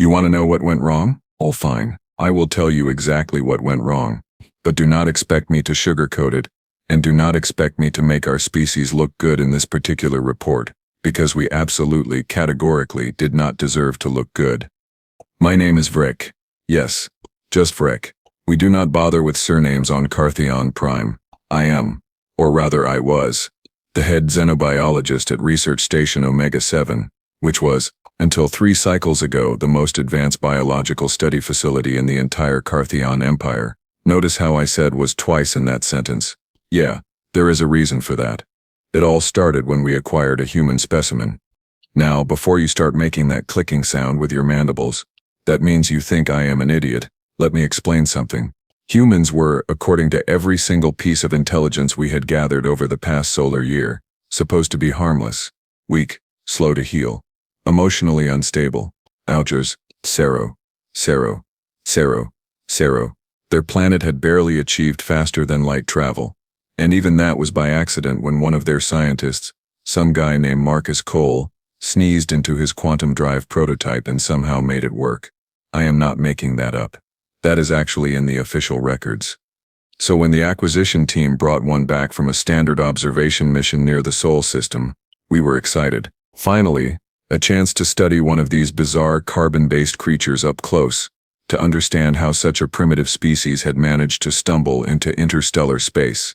You want to know what went wrong? All fine. I will tell you exactly what went wrong. But do not expect me to sugarcoat it, and do not expect me to make our species look good in this particular report, because we absolutely, categorically did not deserve to look good. My name is Vrek. Yes, just Vrek. We do not bother with surnames on Kartheon Prime. I am, or rather I was, the head xenobiologist at Research Station Omega-7, which was, until 3 cycles ago, the most advanced biological study facility in the entire Kartheon Empire. Notice how I said was twice in that sentence. Yeah, there is a reason for that. It all started when we acquired a human specimen. Now, before you start making that clicking sound with your mandibles, that means you think I am an idiot. Let me explain something. Humans were, according to every single piece of intelligence we had gathered over the past solar year, supposed to be harmless, weak, slow to heal, emotionally unstable. Algers, Sero. Their planet had barely achieved faster-than-light travel, and even that was by accident when one of their scientists, some guy named Marcus Cole, sneezed into his quantum drive prototype and somehow made it work. I am not making that up. That is actually in the official records. So when the acquisition team brought one back from a standard observation mission near the Sol system, we were excited. Finally, a chance to study one of these bizarre carbon-based creatures up close, to understand how such a primitive species had managed to stumble into interstellar space.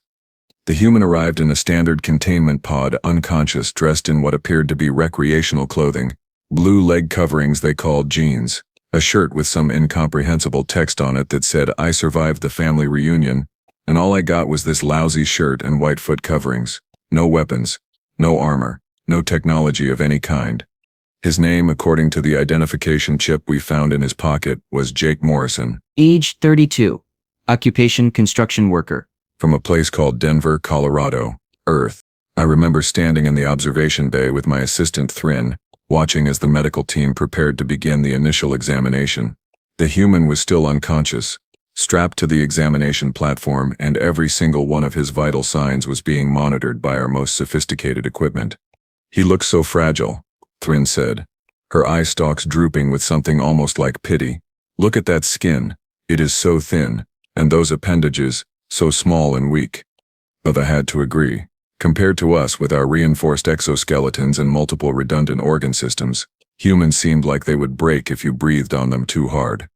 The human arrived in a standard containment pod, unconscious, dressed in what appeared to be recreational clothing, blue leg coverings they called jeans, a shirt with some incomprehensible text on it that said, "I survived the family reunion," and all I got was this lousy shirt and white foot coverings. No weapons, no armor, no technology of any kind. His name, according to the identification chip we found in his pocket, was Jake Morrison. Age 32. Occupation construction worker. From a place called Denver, Colorado, Earth. I remember standing in the observation bay with my assistant Thrin, watching as the medical team prepared to begin the initial examination. The human was still unconscious, strapped to the examination platform, and every single one of his vital signs was being monitored by our most sophisticated equipment. He looked so fragile, Thrin said, her eye stalks drooping with something almost like pity. Look at that skin, it is so thin, and those appendages, so small and weak. But I had to agree. Compared to us with our reinforced exoskeletons and multiple redundant organ systems, humans seemed like they would break if you breathed on them too hard.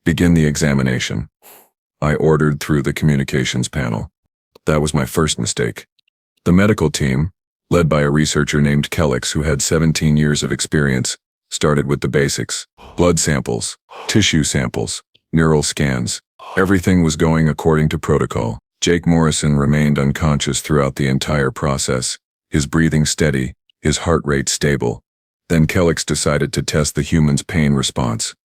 Begin the examination. I ordered through the communications panel. That was my first mistake. The medical team, led by a researcher named Kellex who had 17 years of experience, started with the basics. Blood samples, tissue samples, neural scans. Everything was going according to protocol. Jake Morrison remained unconscious throughout the entire process, his breathing steady, his heart rate stable. Then Kellex decided to test the human's pain response.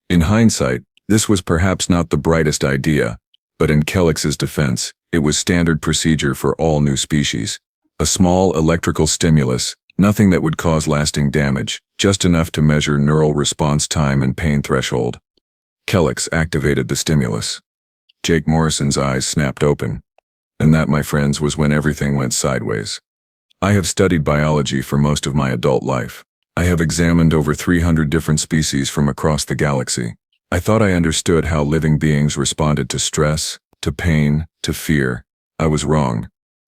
In hindsight, this was perhaps not the brightest idea, but in Kellex's defense, it was standard procedure for all new species. A small electrical stimulus, nothing that would cause lasting damage, just enough to measure neural response time and pain threshold. Kellex activated the stimulus. Jake Morrison's eyes snapped open. And that, my friends, was when everything went sideways. I have studied biology for most of my adult life. I have examined over 300 different species from across the galaxy. I thought I understood how living beings responded to stress, to pain, to fear. I was wrong.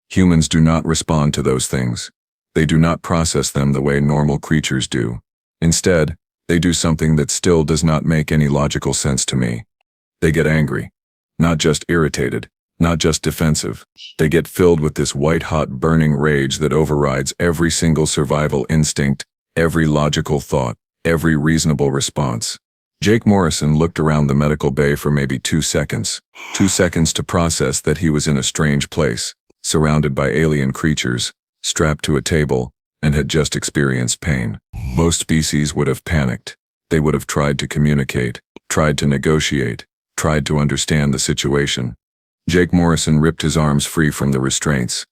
Humans do not respond to those things. They do not process them the way normal creatures do. Instead, they do something that still does not make any logical sense to me. They get angry. Not just irritated, not just defensive. They get filled with this white-hot burning rage that overrides every single survival instinct, every logical thought, every reasonable response. Jake Morrison looked around the medical bay for maybe 2 seconds. 2 seconds to process that he was in a strange place, surrounded by alien creatures, strapped to a table, and had just experienced pain. Most species would have panicked. They would have tried to communicate, tried to negotiate, tried to understand the situation. Jake Morrison ripped his arms free from the restraints.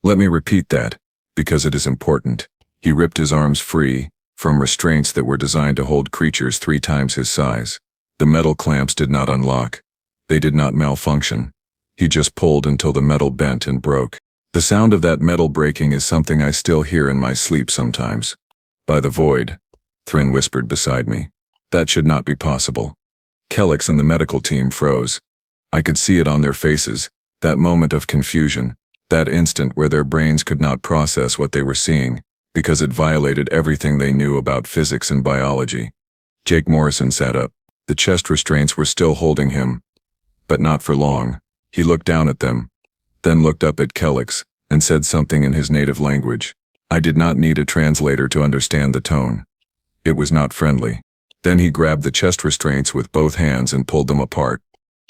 Let me repeat that, because it is important. He ripped his arms free from restraints that were designed to hold creatures 3 times his size. The metal clamps did not unlock. They did not malfunction. He just pulled until the metal bent and broke. The sound of that metal breaking is something I still hear in my sleep sometimes. By the void, Thrin whispered beside me. That should not be possible. Kellex and the medical team froze. I could see it on their faces, that moment of confusion, that instant where their brains could not process what they were seeing, because it violated everything they knew about physics and biology. Jake Morrison sat up. The chest restraints were still holding him, but not for long. He looked down at them, then looked up at Kellex, and said something in his native language. I did not need a translator to understand the tone. It was not friendly. Then he grabbed the chest restraints with both hands and pulled them apart.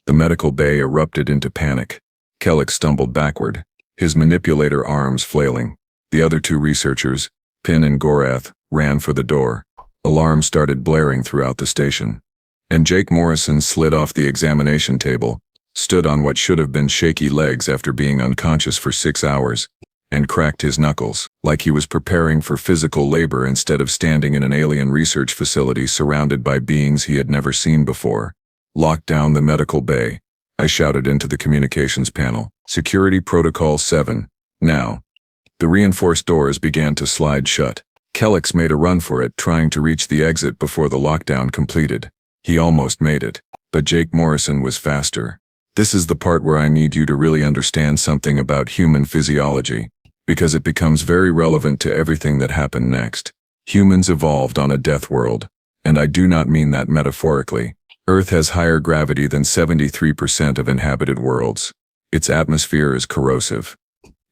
The medical bay erupted into panic. Kellex stumbled backward, his manipulator arms flailing. The other two researchers, Pin and Gorath, ran for the door. Alarms started blaring throughout the station. And Jake Morrison slid off the examination table, stood on what should have been shaky legs after being unconscious for 6 hours, and cracked his knuckles, like he was preparing for physical labor instead of standing in an alien research facility surrounded by beings he had never seen before. Lock down the medical bay, I shouted into the communications panel. Security Protocol 7, now. The reinforced doors began to slide shut. Kellex made a run for it, trying to reach the exit before the lockdown completed. He almost made it, but Jake Morrison was faster. This is the part where I need you to really understand something about human physiology, because it becomes very relevant to everything that happened next. Humans evolved on a death world, and I do not mean that metaphorically. Earth has higher gravity than 73% of inhabited worlds. Its atmosphere is corrosive.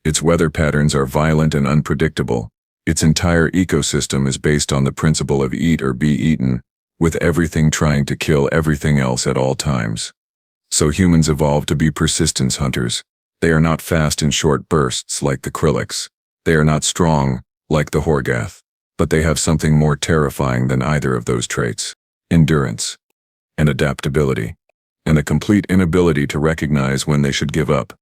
Its weather patterns are violent and unpredictable. Its entire ecosystem is based on the principle of eat or be eaten, with everything trying to kill everything else at all times. So humans evolved to be persistence hunters. They are not fast in short bursts like the Krillix. They are not strong like the Horgath. But they have something more terrifying than either of those traits: endurance and adaptability, and a complete inability to recognize when they should give up.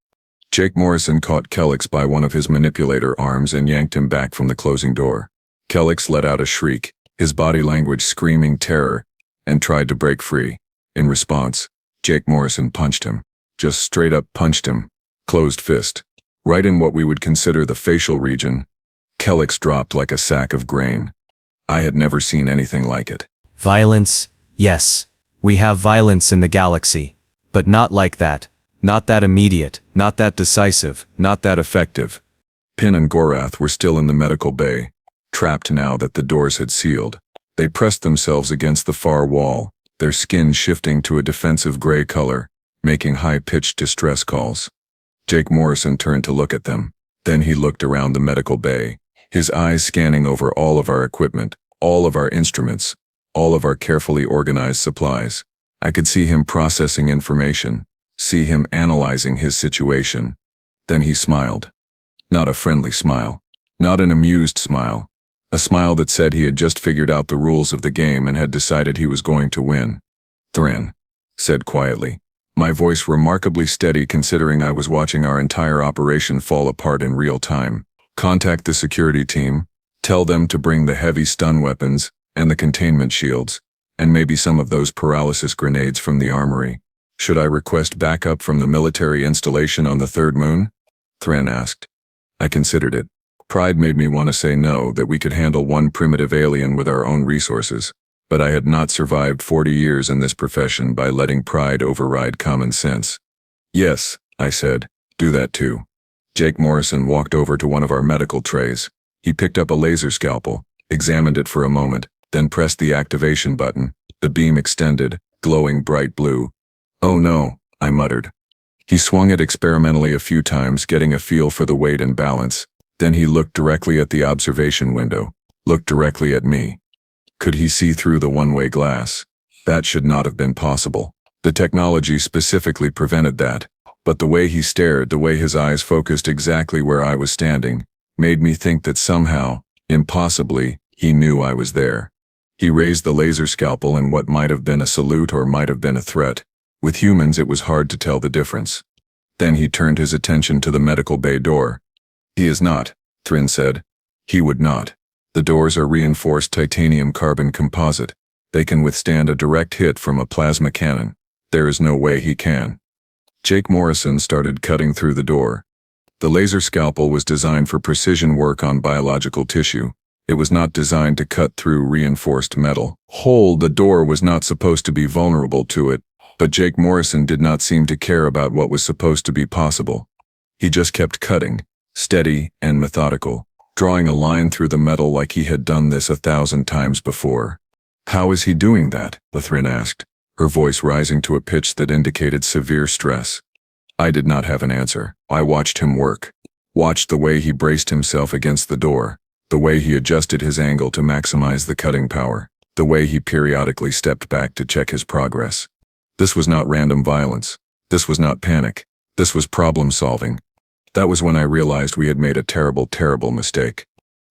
Jake Morrison caught Kellex by one of his manipulator arms and yanked him back from the closing door. Kellex let out a shriek, his body language screaming terror, and tried to break free. In response, Jake Morrison punched him. Just straight up punched him. Closed fist. Right in what we would consider the facial region. Kellex dropped like a sack of grain. I had never seen anything like it. Violence, yes. We have violence in the galaxy. But not like that. Not that immediate, not that decisive, not that effective. Pin and Gorath were still in the medical bay, trapped now that the doors had sealed. They pressed themselves against the far wall, their skin shifting to a defensive gray color, making high-pitched distress calls. Jake Morrison turned to look at them. Then he looked around the medical bay, his eyes scanning over all of our equipment, all of our instruments, all of our carefully organized supplies. I could see him processing information, see him analyzing his situation. Then he smiled. Not a friendly smile. Not an amused smile. A smile that said he had just figured out the rules of the game and had decided he was going to win. Thrin said quietly, my voice remarkably steady considering I was watching our entire operation fall apart in real time. Contact the security team, tell them to bring the heavy stun weapons and the containment shields, and maybe some of those paralysis grenades from the armory. Should I request backup from the military installation on the third moon? Thrin asked. I considered it. Pride made me want to say no, that we could handle one primitive alien with our own resources, but I had not survived 40 years in this profession by letting pride override common sense. Yes, I said, do that too. Jake Morrison walked over to one of our medical trays. He picked up a laser scalpel, examined it for a moment, then pressed the activation button. The beam extended, glowing bright blue. Oh no, I muttered. He swung it experimentally a few times, getting a feel for the weight and balance. Then he looked directly at the observation window, looked directly at me. Could he see through the one-way glass? That should not have been possible. The technology specifically prevented that. But the way he stared, the way his eyes focused exactly where I was standing, made me think that somehow, impossibly, he knew I was there. He raised the laser scalpel in what might have been a salute or might have been a threat. With humans it was hard to tell the difference. Then he turned his attention to the medical bay door. He is not, Thrin said. He would not. The doors are reinforced titanium carbon composite. They can withstand a direct hit from a plasma cannon. There is no way he can. Jake Morrison started cutting through the door. The laser scalpel was designed for precision work on biological tissue. It was not designed to cut through reinforced metal. The door was not supposed to be vulnerable to it, but Jake Morrison did not seem to care about what was supposed to be possible. He just kept cutting, steady and methodical, drawing a line through the metal like he had done this 1,000 times before. "How is he doing that?" Lathryn asked, her voice rising to a pitch that indicated severe stress. I did not have an answer. I watched him work. Watched the way he braced himself against the door, the way he adjusted his angle to maximize the cutting power, the way he periodically stepped back to check his progress. This was not random violence. This was not panic. This was problem solving. That was when I realized we had made a terrible, terrible mistake.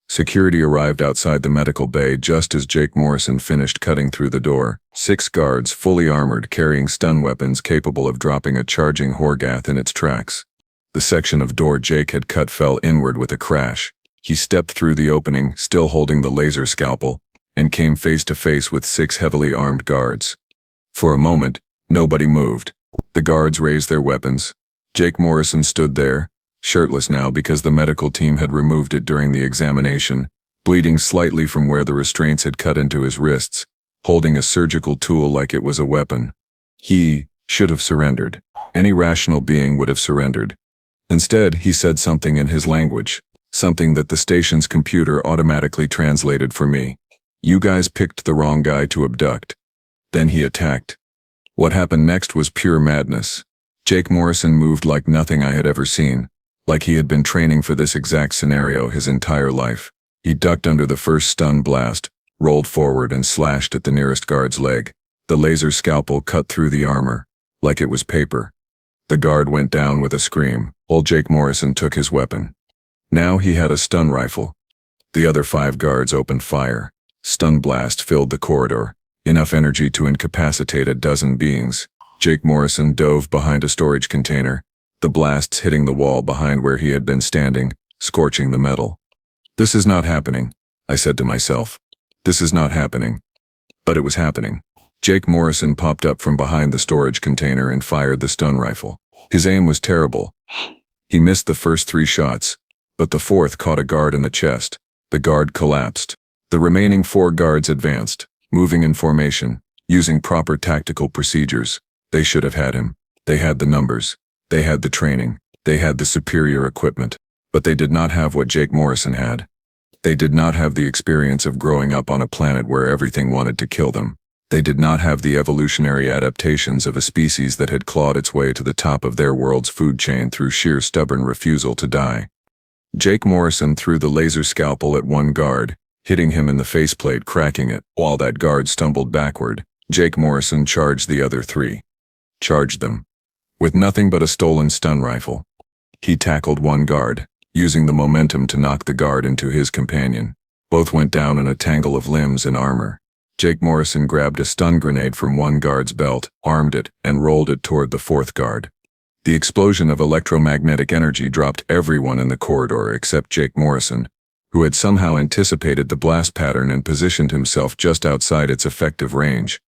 Security arrived outside the medical bay just as Jake Morrison finished cutting through the door. 6 guards, fully armored, carrying stun weapons capable of dropping a charging Horgath in its tracks. The section of door Jake had cut fell inward with a crash. He stepped through the opening, still holding the laser scalpel, and came face to face with 6 heavily armed guards. For a moment, nobody moved. The guards raised their weapons. Jake Morrison stood there, shirtless now because the medical team had removed it during the examination, bleeding slightly from where the restraints had cut into his wrists, holding a surgical tool like it was a weapon. He should have surrendered. Any rational being would have surrendered. Instead, he said something in his language, something that the station's computer automatically translated for me. "You guys picked the wrong guy to abduct." Then he attacked. What happened next was pure madness. Jake Morrison moved like nothing I had ever seen, like he had been training for this exact scenario his entire life. He ducked under the first stun blast, rolled forward and slashed at the nearest guard's leg. The laser scalpel cut through the armor, like it was paper. The guard went down with a scream. Old Jake Morrison took his weapon. Now he had a stun rifle. The other 5 guards opened fire. Stun blast filled the corridor, enough energy to incapacitate a dozen beings. Jake Morrison dove behind a storage container, the blasts hitting the wall behind where he had been standing, scorching the metal. "This is not happening," I said to myself. "This is not happening." But it was happening. Jake Morrison popped up from behind the storage container and fired the stun rifle. His aim was terrible. He missed the first 3 shots, but the 4th caught a guard in the chest. The guard collapsed. The remaining 4 guards advanced, moving in formation, using proper tactical procedures. They should have had him. They had the numbers. They had the training. They had the superior equipment. But they did not have what Jake Morrison had. They did not have the experience of growing up on a planet where everything wanted to kill them. They did not have the evolutionary adaptations of a species that had clawed its way to the top of their world's food chain through sheer stubborn refusal to die. Jake Morrison threw the laser scalpel at one guard, hitting him in the faceplate, cracking it. While that guard stumbled backward, Jake Morrison charged the other 3. Charged them. With nothing but a stolen stun rifle. He tackled one guard, using the momentum to knock the guard into his companion. Both went down in a tangle of limbs and armor. Jake Morrison grabbed a stun grenade from one guard's belt, armed it, and rolled it toward the 4th guard. The explosion of electromagnetic energy dropped everyone in the corridor except Jake Morrison, who had somehow anticipated the blast pattern and positioned himself just outside its effective range.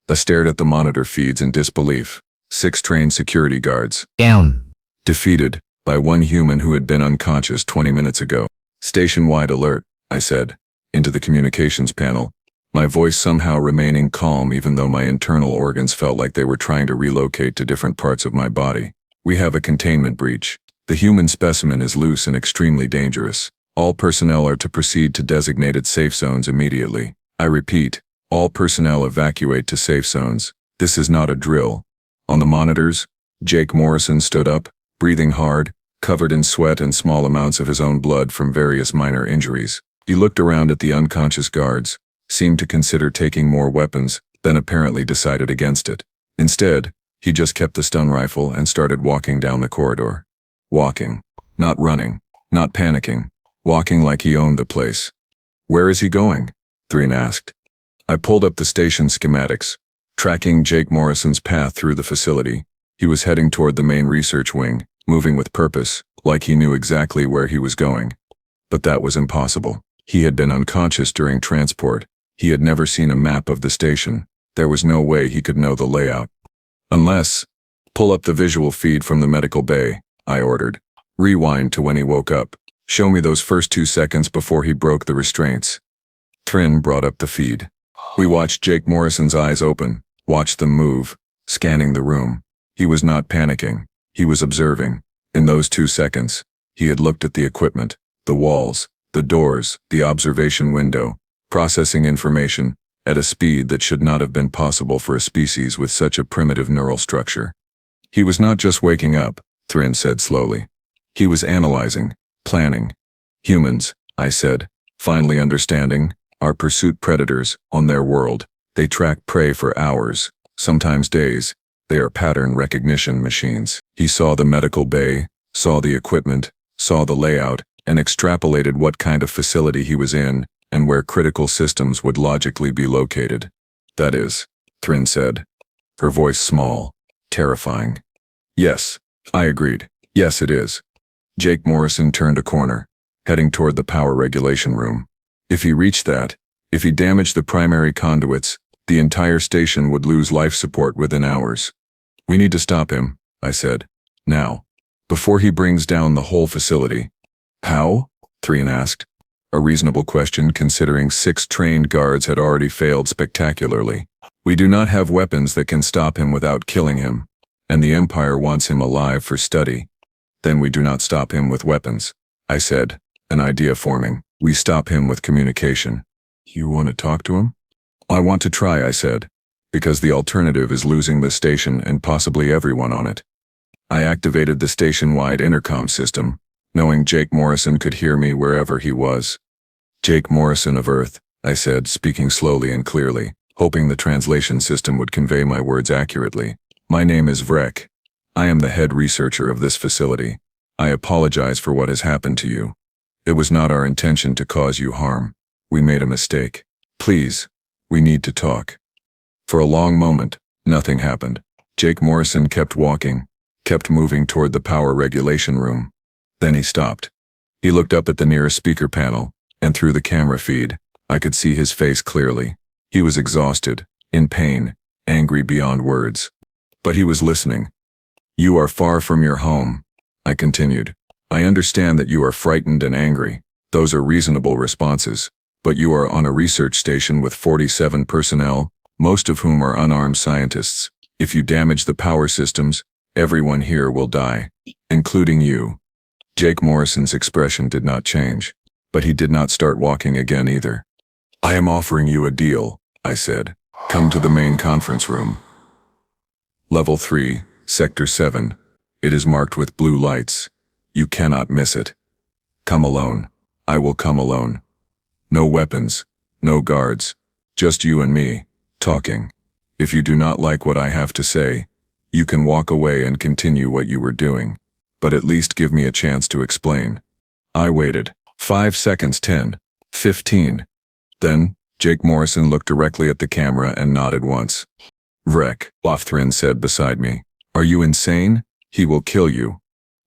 I stared at the monitor feeds in disbelief. 6 trained security guards. Down. Defeated by one human who had been unconscious 20 minutes ago. "Station-wide alert," I said, into the communications panel, my voice somehow remaining calm even though my internal organs felt like they were trying to relocate to different parts of my body. "We have a containment breach. The human specimen is loose and extremely dangerous. All personnel are to proceed to designated safe zones immediately. I repeat, all personnel evacuate to safe zones. This is not a drill." On the monitors, Jake Morrison stood up, breathing hard, covered in sweat and small amounts of his own blood from various minor injuries. He looked around at the unconscious guards, seemed to consider taking more weapons, then apparently decided against it. Instead, he just kept the stun rifle and started walking down the corridor. Walking. Not running. Not panicking. Walking like he owned the place. "Where is he going?" Threen asked. I pulled up the station schematics, tracking Jake Morrison's path through the facility. He was heading toward the main research wing, moving with purpose, like he knew exactly where he was going. But that was impossible. He had been unconscious during transport. He had never seen a map of the station. There was no way he could know the layout. Unless, pull up the visual feed from the medical bay, I ordered. Rewind to when he woke up. Show me those first 2 seconds before he broke the restraints. Trin brought up the feed. We watched Jake Morrison's eyes open, watched them move, scanning the room. He was not panicking. He was observing. In those 2 seconds, he had looked at the equipment, the walls, the doors, the observation window, processing information at a speed that should not have been possible for a species with such a primitive neural structure. He was not just waking up, Trin said slowly. He was analyzing, planning. Humans, I said, finally understanding, are pursuit predators on their world. They track prey for hours, sometimes days. They are pattern recognition machines. He saw the medical bay, saw the equipment, saw the layout, and extrapolated what kind of facility he was in and where critical systems would logically be located. That is, Trin said, her voice small, terrifying. Yes, I agreed. Yes, it is. Jake Morrison turned a corner, heading toward the power regulation room. If he reached that, if he damaged the primary conduits, the entire station would lose life support within hours. We need to stop him, I said. Now. Before he brings down the whole facility. How? Trin asked. A reasonable question considering 6 trained guards had already failed spectacularly. We do not have weapons that can stop him without killing him, and the Empire wants him alive for study. Then we do not stop him with weapons, I said, an idea forming. We stop him with communication. You want to talk to him? I want to try, I said, because the alternative is losing the station and possibly everyone on it. I activated the station-wide intercom system, knowing Jake Morrison could hear me wherever he was. Jake Morrison of Earth, I said, speaking slowly and clearly, hoping the translation system would convey my words accurately. My name is Vrek. I am the head researcher of this facility. I apologize for what has happened to you. It was not our intention to cause you harm. We made a mistake. Please, we need to talk. For a long moment, nothing happened. Jake Morrison kept walking, kept moving toward the power regulation room. Then he stopped. He looked up at the nearest speaker panel, and through the camera feed, I could see his face clearly. He was exhausted, in pain, angry beyond words. But he was listening. You are far from your home, I continued. I understand that you are frightened and angry. Those are reasonable responses. But you are on a research station with 47 personnel, most of whom are unarmed scientists. If you damage the power systems, everyone here will die, including you. Jake Morrison's expression did not change, but he did not start walking again either. I am offering you a deal, I said. Come to the main conference room. Level 3, Sector 7. It is marked with blue lights. You cannot miss it. Come alone. I will come alone. No weapons, no guards, just you and me, talking. If you do not like what I have to say, you can walk away and continue what you were doing, but at least give me a chance to explain. I waited. 5 seconds, 10, 15. Then, Jake Morrison looked directly at the camera and nodded once. Vrek, Trin said beside me. Are you insane? He will kill you.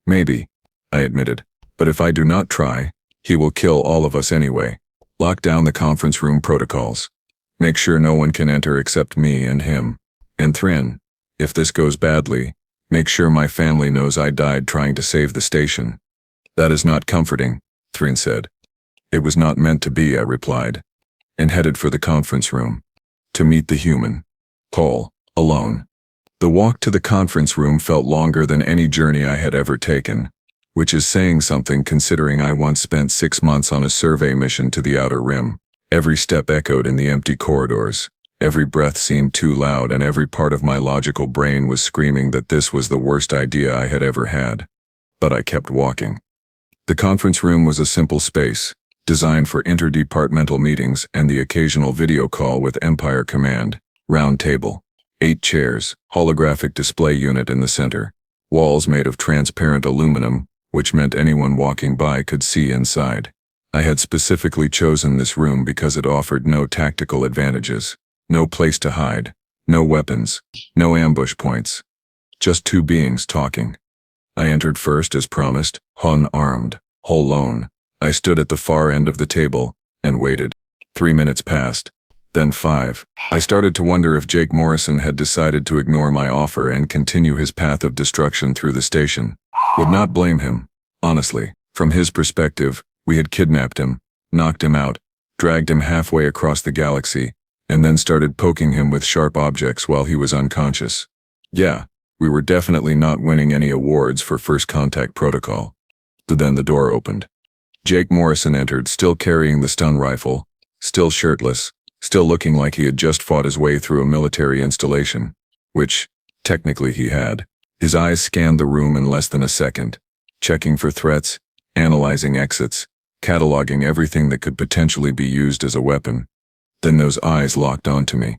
Maybe, I admitted, but if I do not try, he will kill all of us anyway. Lock down the conference room protocols. Make sure no one can enter except me and him. And Trin, if this goes badly, make sure my family knows I died trying to save the station. That is not comforting, Trin said. It was not meant to be, I replied, and headed for the conference room. To meet the human. Paul, alone. The walk to the conference room felt longer than any journey I had ever taken, which is saying something considering I once spent 6 months on a survey mission to the Outer Rim. Every step echoed in the empty corridors. Every breath seemed too loud and every part of my logical brain was screaming that this was the worst idea I had ever had. But I kept walking. The conference room was a simple space, designed for interdepartmental meetings and the occasional video call with Empire Command. Round table. 8 chairs, holographic display unit in the center. Walls made of transparent aluminum, which meant anyone walking by could see inside. I had specifically chosen this room because it offered no tactical advantages, no place to hide, no weapons, no ambush points. Just 2 beings talking. I entered first as promised, unarmed, alone. I stood at the far end of the table and waited. 3 minutes passed, then 5. I started to wonder if Jake Morrison had decided to ignore my offer and continue his path of destruction through the station. Would not blame him, honestly. From his perspective, we had kidnapped him, knocked him out, dragged him halfway across the galaxy, and then started poking him with sharp objects while he was unconscious. Yeah, we were definitely not winning any awards for first contact protocol. Then the door opened. Jake Morrison entered, still carrying the stun rifle, still shirtless, still looking like he had just fought his way through a military installation, which, technically he had. His eyes scanned the room in less than a second, checking for threats, analyzing exits, cataloging everything that could potentially be used as a weapon. Then those eyes locked onto me.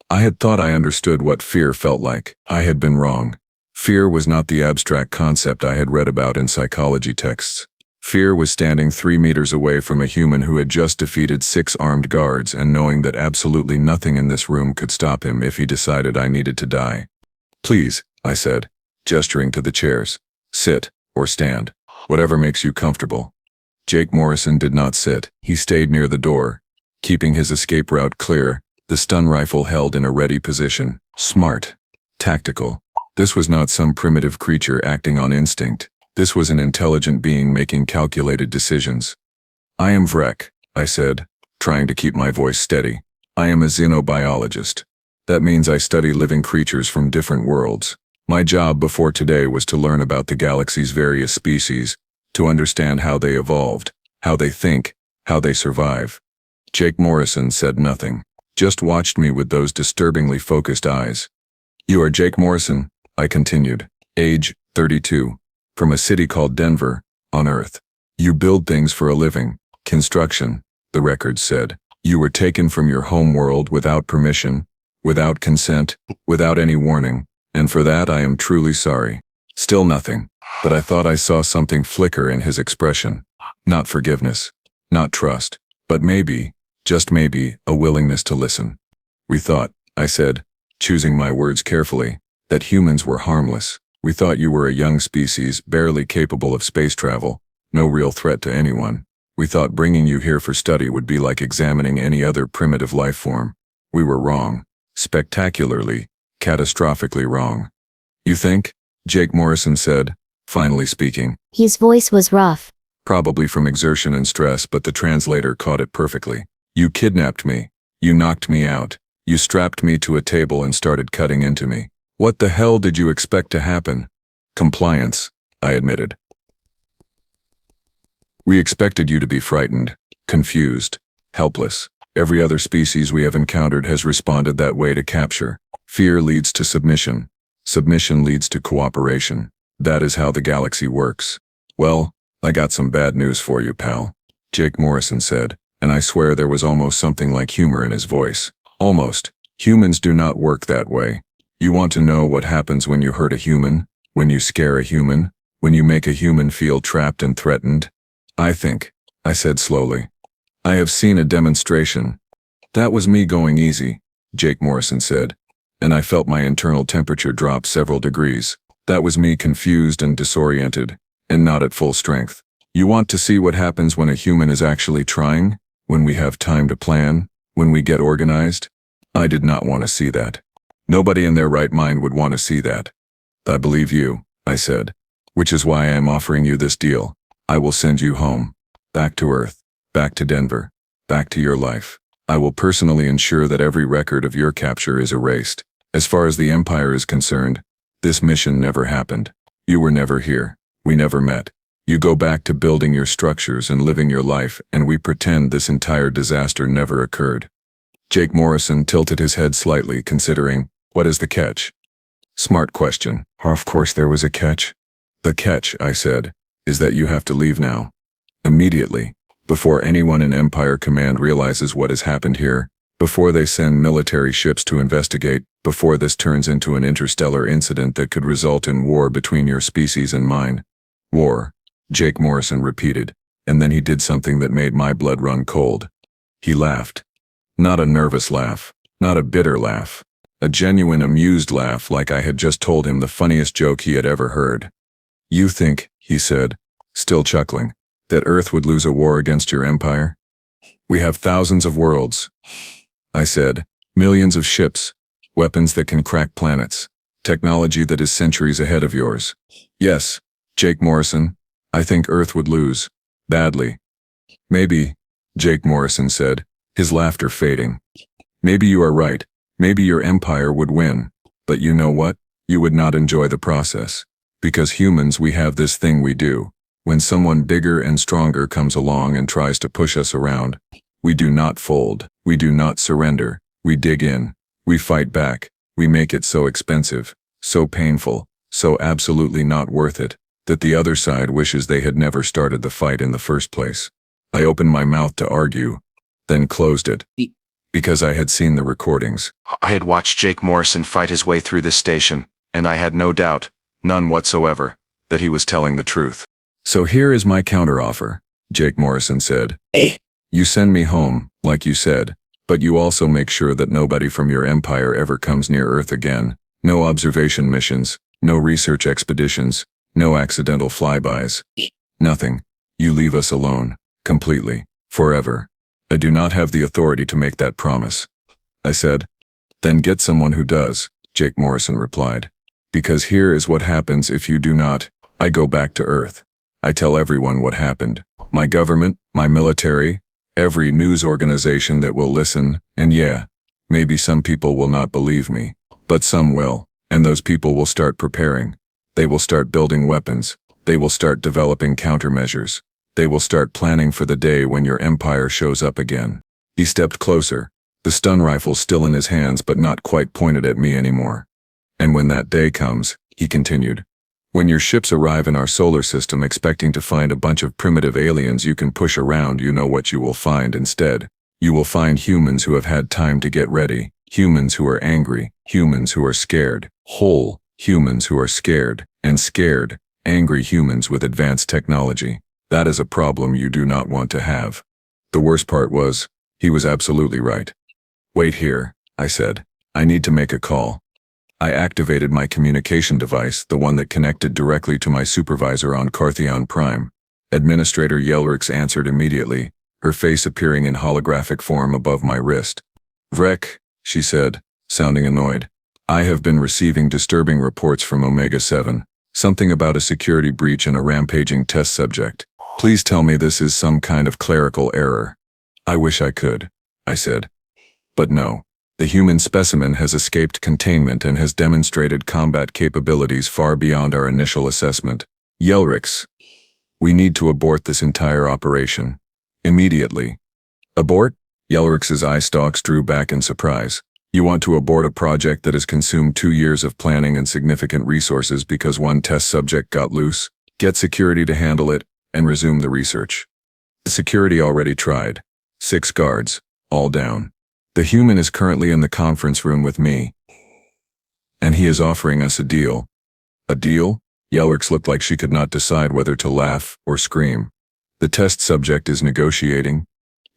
I had thought I understood what fear felt like. I had been wrong. Fear was not the abstract concept I had read about in psychology texts. Fear was standing 3 meters away from a human who had just defeated 6 armed guards and knowing that absolutely nothing in this room could stop him if he decided I needed to die. "Please," I said, gesturing to the chairs. "Sit, or stand. Whatever makes you comfortable." Jake Morrison did not sit. He stayed near the door, keeping his escape route clear, the stun rifle held in a ready position. Smart. Tactical. This was not some primitive creature acting on instinct. This was an intelligent being making calculated decisions. "I am Vrek," I said, trying to keep my voice steady. "I am a xenobiologist. That means I study living creatures from different worlds. My job before today was to learn about the galaxy's various species, to understand how they evolved, how they think, how they survive." Jake Morrison said nothing, just watched me with those disturbingly focused eyes. "You are Jake Morrison," I continued, "age 32. From a city called Denver, on Earth. You build things for a living. Construction," the records said. "You were taken from your home world without permission, without consent, without any warning, and for that I am truly sorry." Still nothing, but I thought I saw something flicker in his expression. Not forgiveness, not trust, but maybe, just maybe, a willingness to listen. "We thought," I said, choosing my words carefully, "that humans were harmless. We thought you were a young species, barely capable of space travel, no real threat to anyone. We thought bringing you here for study would be like examining any other primitive life form. We were wrong. Spectacularly, catastrophically wrong." "You think?" Jake Morrison said, finally speaking. His voice was rough. Probably from exertion and stress, but the translator caught it perfectly. "You kidnapped me. You knocked me out. You strapped me to a table and started cutting into me. What the hell did you expect to happen?" "Compliance," I admitted. "We expected you to be frightened, confused, helpless. Every other species we have encountered has responded that way to capture. Fear leads to submission. Submission leads to cooperation. That is how the galaxy works." "Well, I got some bad news for you, pal," Jake Morrison said, and I swear there was almost something like humor in his voice. "Almost. Humans do not work that way. You want to know what happens when you hurt a human, when you scare a human, when you make a human feel trapped and threatened? I think," I said slowly, "I have seen a demonstration." "That was me going easy," Jake Morrison said, and I felt my internal temperature drop several degrees. "That was me confused and disoriented, and not at full strength. You want to see what happens when a human is actually trying, when we have time to plan, when we get organized? I did not want to see that. Nobody in their right mind would want to see that." "I believe you," I said, "which is why I am offering you this deal. I will send you home, back to Earth, back to Denver, back to your life. I will personally ensure that every record of your capture is erased. As far as the Empire is concerned, this mission never happened. You were never here. We never met. You go back to building your structures and living your life, and we pretend this entire disaster never occurred." Jake Morrison tilted his head slightly, considering, "What is the catch?" "Smart question." "Of course there was a catch." "The catch," I said, "is that you have to leave now. Immediately. Before anyone in Empire Command realizes what has happened here, before they send military ships to investigate, before this turns into an interstellar incident that could result in war between your species and mine." "War," Jake Morrison repeated, and then he did something that made my blood run cold. He laughed. Not a nervous laugh, not a bitter laugh. A genuine amused laugh, like I had just told him the funniest joke he had ever heard. "You think," he said, still chuckling, "that Earth would lose a war against your empire? We have thousands of worlds," I said, "millions of ships, weapons that can crack planets, technology that is centuries ahead of yours." "Yes, Jake Morrison, I think Earth would lose. Badly. Maybe, Jake Morrison said, his laughter fading. Maybe you are right. Maybe your empire would win. But you know what? You would not enjoy the process. Because humans, we have this thing we do. When someone bigger and stronger comes along and tries to push us around, we do not fold. We do not surrender. We dig in. We fight back. We make it so expensive, so painful, so absolutely not worth it, that the other side wishes they had never started the fight in the first place. I opened my mouth to argue, then closed it. Because I had seen the recordings. I had watched Jake Morrison fight his way through this station, and I had no doubt, none whatsoever, that he was telling the truth. So here is my counteroffer, Jake Morrison said. You send me home, like you said, but you also make sure that nobody from your empire ever comes near Earth again. No observation missions, no research expeditions, no accidental flybys. Nothing. You leave us alone, completely, forever. I do not have the authority to make that promise. I said. Then get someone who does, Jake Morrison replied. Because here is what happens if you do not. I go back to Earth. I tell everyone what happened. My government, my military, every news organization that will listen, and yeah, maybe some people will not believe me, but some will, and those people will start preparing. They will start building weapons. They will start developing countermeasures. They will start planning for the day when your empire shows up again. He stepped closer, the stun rifle still in his hands but not quite pointed at me anymore. And when that day comes, he continued, when your ships arrive in our solar system expecting to find a bunch of primitive aliens you can push around, you know what you will find instead. You will find humans who have had time to get ready, humans who are angry, humans who are scared, whole humans who are scared, and scared, angry humans with advanced technology. That is a problem you do not want to have. The worst part was, he was absolutely right. Wait here, I said. I need to make a call. I activated my communication device, the one that connected directly to my supervisor on Kartheon Prime. Administrator Yelrix answered immediately, her face appearing in holographic form above my wrist. Vrek, she said, sounding annoyed. I have been receiving disturbing reports from Omega-7. Something about a security breach and a rampaging test subject. Please tell me this is some kind of clerical error. I wish I could, I said. But no. The human specimen has escaped containment and has demonstrated combat capabilities far beyond our initial assessment. Yelrix, we need to abort this entire operation. Immediately. Abort? Yelrix's eye stalks drew back in surprise. You want to abort a project that has consumed 2 years of planning and significant resources because one test subject got loose? Get security to handle it, and resume the research. The security already tried. 6 guards, all down. The human is currently in the conference room with me. And he is offering us a deal. A deal? Yelrix looked like she could not decide whether to laugh or scream. The test subject is negotiating?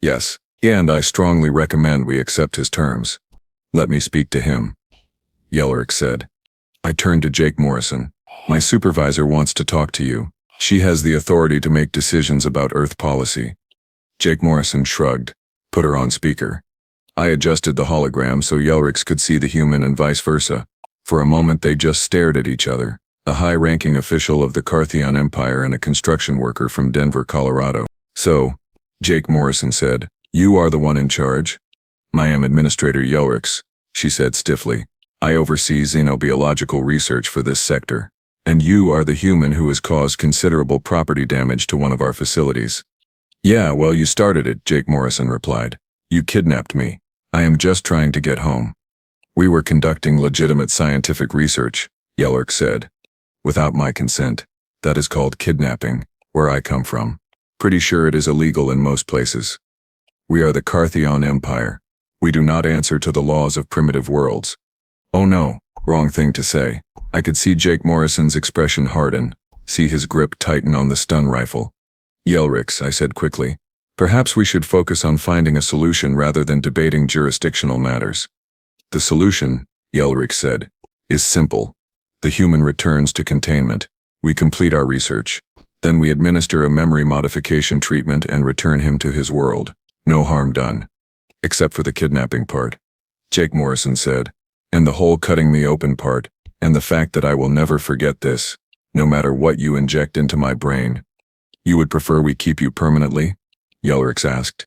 Yes, and I strongly recommend we accept his terms. Let me speak to him, Yelrix said. I turned to Jake Morrison. My supervisor wants to talk to you. She has the authority to make decisions about Earth policy. Jake Morrison shrugged, put her on speaker. I adjusted the hologram so Yelrix could see the human and vice versa. For a moment they just stared at each other, a high-ranking official of the Kartheon Empire and a construction worker from Denver, Colorado. So, Jake Morrison said, you are the one in charge? I am Administrator Yelrix, she said stiffly. I oversee xenobiological research for this sector. And you are the human who has caused considerable property damage to one of our facilities. Yeah, well, you started it, Jake Morrison replied. You kidnapped me. I am just trying to get home. We were conducting legitimate scientific research, Yelrix said. Without my consent. That is called kidnapping, where I come from. Pretty sure it is illegal in most places. We are the Kartheon Empire. We do not answer to the laws of primitive worlds. Oh no, wrong thing to say. I could see Jake Morrison's expression harden, see his grip tighten on the stun rifle. Yelrix, I said quickly. Perhaps we should focus on finding a solution rather than debating jurisdictional matters. The solution, Yelrix said, is simple. The human returns to containment. We complete our research. Then we administer a memory modification treatment and return him to his world. No harm done. Except for the kidnapping part, Jake Morrison said. And the whole cutting me open part, and the fact that I will never forget this. No matter what you inject into my brain, You would prefer we keep you permanently? Yelrix asked.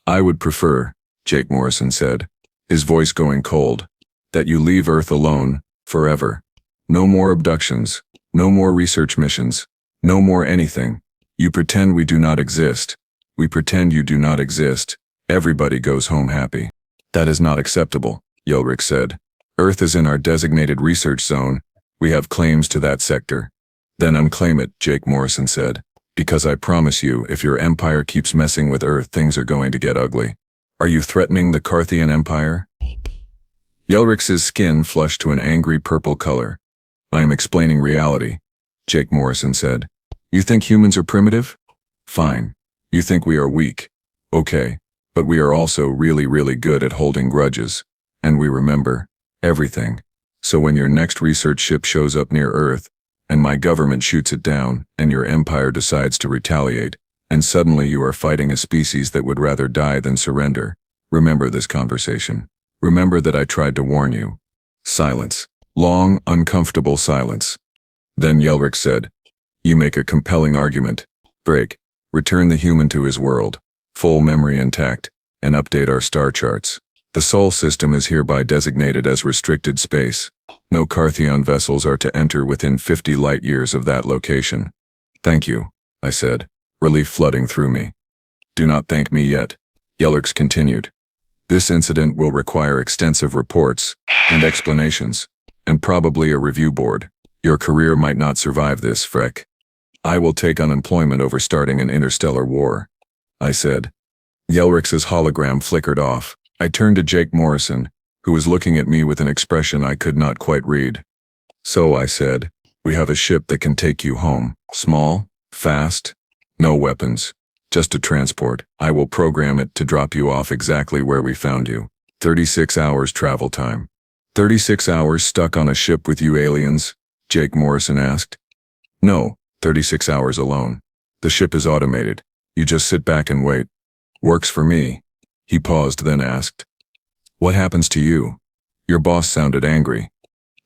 I would prefer, Jake Morrison said, his voice going cold, that you leave Earth alone, forever. No more abductions, no more research missions, no more anything. You pretend we do not exist. We pretend you do not exist. Everybody goes home happy. That is not acceptable, Yelrix said. Earth is in our designated research zone. We have claims to that sector. Then unclaim it, Jake Morrison said. Because I promise you, if your empire keeps messing with Earth, things are going to get ugly. Are you threatening the Kartheon Empire? Yelrix's skin flushed to an angry purple color. I am explaining reality, Jake Morrison said. You think humans are primitive? Fine. You think we are weak. Okay. But we are also really, really good at holding grudges. And we remember everything. So when your next research ship shows up near Earth, and my government shoots it down, and your empire decides to retaliate, and suddenly you are fighting a species that would rather die than surrender, remember this conversation. Remember that I tried to warn you. Silence. Long, uncomfortable silence. Then Yelrix said, You make a compelling argument. Vrek, return the human to his world, full memory intact, and update our star charts. The Sol system is hereby designated as restricted space. No Kartheon vessels are to enter within 50 light years of that location. Thank you, I said, relief flooding through me. Do not thank me yet, Yelrix continued. This incident will require extensive reports and explanations, and probably a review board. Your career might not survive this, Vrek. I will take unemployment over starting an interstellar war, I said. Yelrix's hologram flickered off. I turned to Jake Morrison, who was looking at me with an expression I could not quite read. So I said, we have a ship that can take you home. Small, fast, no weapons, just a transport. I will program it to drop you off exactly where we found you. 36 hours travel time. 36 hours stuck on a ship with you aliens? Jake Morrison asked. No, 36 hours alone. The ship is automated. You just sit back and wait. Works for me. He paused, then asked, What happens to you? Your boss sounded angry.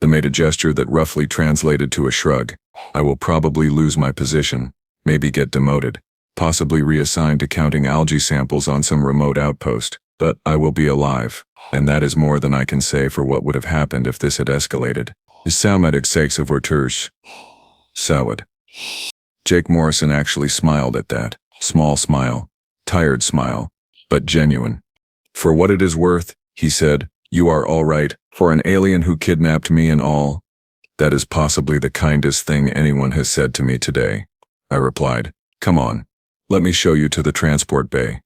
They made a gesture that roughly translated to a shrug. I will probably lose my position, maybe get demoted, possibly reassigned to counting algae samples on some remote outpost, but I will be alive, and that is more than I can say for what would have happened if this had escalated. Salmatic sakes of Ortursh. Sawad. Jake Morrison actually smiled at that. Small smile. Tired smile. But genuine. For what it is worth, he said, you are all right, for an alien who kidnapped me and all. That is possibly the kindest thing anyone has said to me today. I replied, Come on. Let me show you to the transport bay.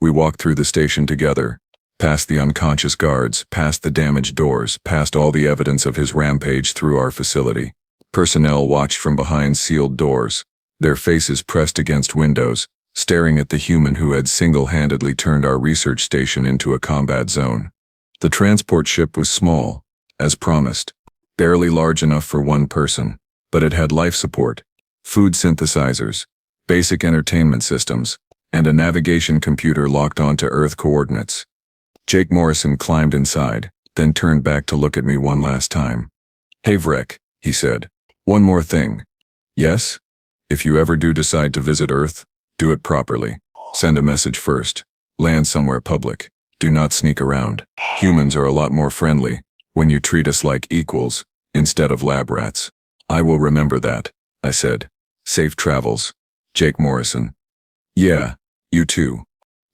We walked through the station together, past the unconscious guards, past the damaged doors, past all the evidence of his rampage through our facility. Personnel watched from behind sealed doors, their faces pressed against windows, staring at the human who had single-handedly turned our research station into a combat zone. The transport ship was small, as promised, barely large enough for one person, but it had life support, food synthesizers, basic entertainment systems, and a navigation computer locked onto Earth coordinates. Jake Morrison climbed inside, then turned back to look at me one last time. Hey Vrek, he said, one more thing. Yes? If you ever do decide to visit Earth, do it properly. Send a message first. Land somewhere public. Do not sneak around. Humans are a lot more friendly when you treat us like equals instead of lab rats. I will remember that, I said. Safe travels. Jake Morrison. Yeah, you too.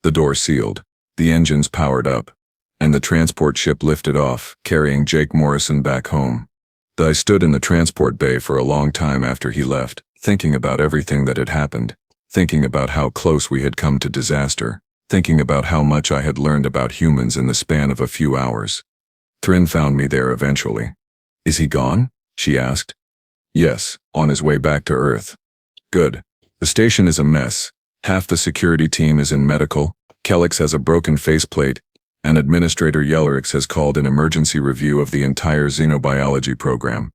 The door sealed. The engines powered up. And the transport ship lifted off, carrying Jake Morrison back home. I stood in the transport bay for a long time after he left, thinking about everything that had happened. Thinking about how close we had come to disaster, thinking about how much I had learned about humans in the span of a few hours. Thrin found me there eventually. Is he gone? She asked. Yes, on his way back to Earth. Good. The station is a mess. Half the security team is in medical, Kelix has a broken faceplate, and Administrator Yelrix has called an emergency review of the entire xenobiology program.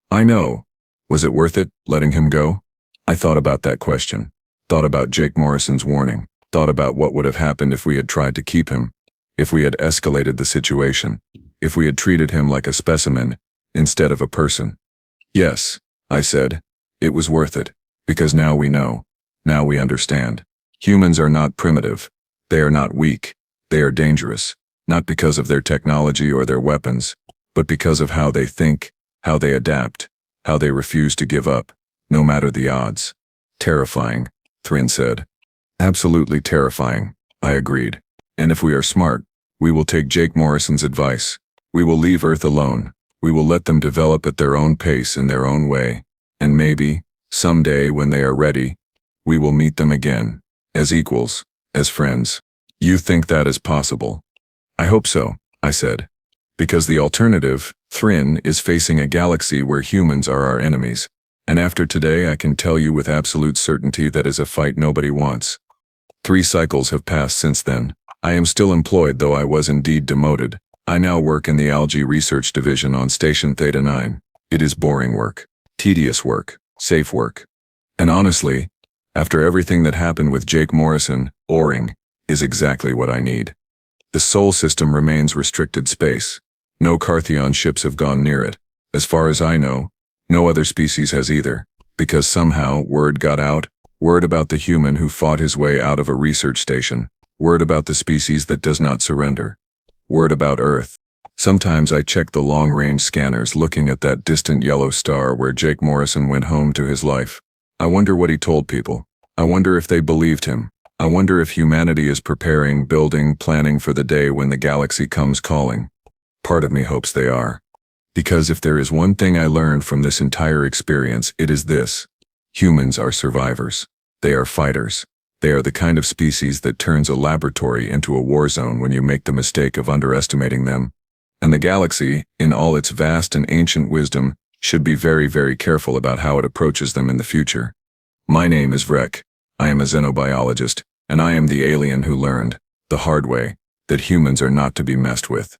I know. Was it worth it, letting him go? I thought about that question. Thought about Jake Morrison's warning, thought about what would have happened if we had tried to keep him, if we had escalated the situation, if we had treated him like a specimen instead of a person. Yes, I said, it was worth it, because now we know. Now we understand. Humans are not primitive. They are not weak. They are dangerous, not because of their technology or their weapons, but because of how they think, how they adapt, how they refuse to give up, no matter the odds. Terrifying, Thrin said. Absolutely terrifying, I agreed. And if we are smart, we will take Jake Morrison's advice. We will leave Earth alone. We will let them develop at their own pace in their own way. And maybe, someday when they are ready, we will meet them again, as equals, as friends. You think that is possible? I hope so, I said. Because the alternative, Thrin, is facing a galaxy where humans are our enemies. And after today I can tell you with absolute certainty that is a fight nobody wants. 3 cycles have passed since then. I am still employed, though I was indeed demoted. I now work in the Algae Research Division on Station Theta 9. It is boring work, tedious work, safe work. And honestly, after everything that happened with Jake Morrison, O-ring is exactly what I need. The Sol system remains restricted space. No Kartheon ships have gone near it. As far as I know, no other species has either, because somehow word got out, word about the human who fought his way out of a research station, word about the species that does not surrender, word about Earth. Sometimes I check the long-range scanners looking at that distant yellow star where Jake Morrison went home to his life. I wonder what he told people. I wonder if they believed him. I wonder if humanity is preparing, building, planning for the day when the galaxy comes calling. Part of me hopes they are. Because if there is one thing I learned from this entire experience, it is this. Humans are survivors. They are fighters. They are the kind of species that turns a laboratory into a war zone when you make the mistake of underestimating them. And the galaxy, in all its vast and ancient wisdom, should be very, very careful about how it approaches them in the future. My name is Vrek. I am a xenobiologist, and I am the alien who learned, the hard way, that humans are not to be messed with.